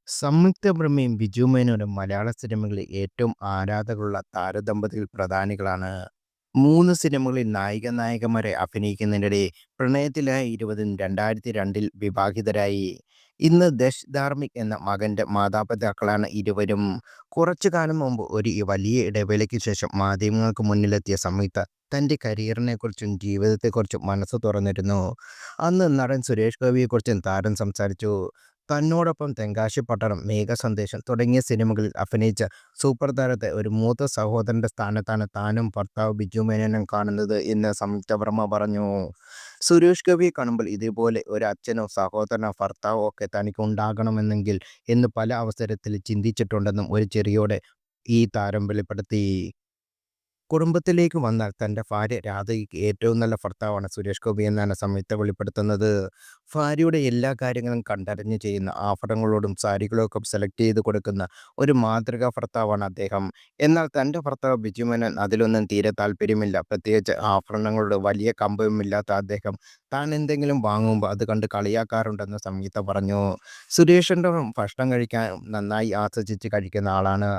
സംയുക്ത ബ്രഹ്മയും ബിജു മേനോനും മലയാള സിനിമകളിൽ ഏറ്റവും ആരാധകരുള്ള താരദമ്പതികൾ പ്രധാനികളാണ്. 3 സിനിമകളിൽ നായിക നായകന്മാരെ അഭിനയിക്കുന്നതിനിടെ പ്രണയത്തിലായ ഇരുവരും 2002-ൽ വിവാഹിതരായി. ഇന്ന് ദശ് ധാർമിക് എന്ന മകന്റെ മാതാപിതാക്കളാണ് ഇരുവരും. കുറച്ചു കാലം മുമ്പ് ഒരു വലിയ ഇടവേളയ്ക്ക് ശേഷം മാധ്യമങ്ങൾക്ക് മുന്നിലെത്തിയ സംയുക്ത തന്റെ കരിയറിനെക്കുറിച്ചും ജീവിതത്തെക്കുറിച്ചും മനസ്സ് തുറന്നിരുന്നു. അന്ന് നടൻ സുരേഷ് ഗോപിയെക്കുറിച്ചും താരം സംസാരിച്ചു. തന്നോടൊപ്പം തെങ്കാശിപ്പട്ടണം, മേഘസന്ദേശം തുടങ്ങിയ സിനിമകളിൽ അഭിനയിച്ച സൂപ്പർ താരത്തെ ഒരു മൂത്ത സഹോദരന്റെ സ്ഥാനത്താണ് താനും ഭർത്താവ് ബിജു മേനോനും കാണുന്നത് എന്ന് സംയുക്ത വർമ്മ പറഞ്ഞു. സുരേഷ് ഗോപിയെ കാണുമ്പോൾ ഇതുപോലെ ഒരു അച്ഛനോ സഹോദരനോ ഭർത്താവോ ഒക്കെ തനിക്ക് ഉണ്ടാകണമെന്നെങ്കിൽ എന്ന് പല അവസരത്തിൽ ചിന്തിച്ചിട്ടുണ്ടെന്നും ഒരു ചിരിയോടെ ഈ താരം വെളിപ്പെടുത്തി. കുടുംബത്തിലേക്ക് വന്നാൽ തന്റെ ഭാര്യ രാധയ്ക്ക് ഏറ്റവും നല്ല ഭർത്താവാണ് സുരേഷ് ഗോപി എന്നാണ് സംയുക്ത വെളിപ്പെടുത്തുന്നത്. ഭാര്യയുടെ എല്ലാ കാര്യങ്ങളും കണ്ടറിഞ്ഞ് ചെയ്യുന്ന, ആഭരണങ്ങളോടും സാരികളൊക്കെ സെലക്ട് ചെയ്ത് കൊടുക്കുന്ന ഒരു മാതൃകാ ഭർത്താവാണ് അദ്ദേഹം. എന്നാൽ തന്റെ ഭർത്താവ് ബിജു മേനോൻ അതിലൊന്നും തീരെ താല്പര്യമില്ല. പ്രത്യേകിച്ച് ആഭരണങ്ങളോട് വലിയ കമ്പവുമില്ലാത്ത അദ്ദേഹം താൻ എന്തെങ്കിലും വാങ്ങുമ്പോൾ അത് കണ്ട് കളിയാക്കാറുണ്ടെന്ന് സംയുക്ത പറഞ്ഞു. സുരേഷിന്റെ ഭക്ഷണം കഴിക്കാൻ നന്നായി ആസ്വദിച്ച് കഴിക്കുന്ന ആളാണ്.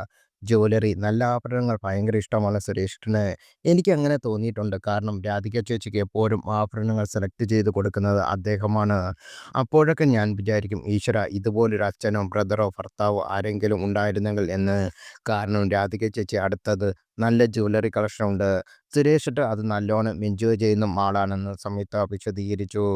ജ്വല്ലറി, നല്ല ആഭരണങ്ങൾ ഭയങ്കര ഇഷ്ടമാണ് സുരേഷിന്. എനിക്ക് അങ്ങനെ തോന്നിയിട്ടുണ്ട്. കാരണം രാധിക ചേച്ചിക്ക് എപ്പോഴും ആഭരണങ്ങൾ സെലക്ട് ചെയ്ത് കൊടുക്കുന്നത് അദ്ദേഹമാണ്. അപ്പോഴൊക്കെ ഞാൻ വിചാരിക്കും, ഈശ്വരാ, ഇതുപോലൊരു അച്ഛനോ ബ്രദറോ ഭർത്താവോ ആരെങ്കിലും ഉണ്ടായിരുന്നെങ്കിൽ എന്ന്. കാരണം രാധിക ചേച്ചി അടുത്തത് നല്ല ജ്വല്ലറി കളക്ഷൻ ഉണ്ട്. സുരേഷ് അത് നല്ലോണം എൻജോയ് ചെയ്യുന്ന ആളാണെന്ന് സംയുക്ത വിശദീകരിച്ചു.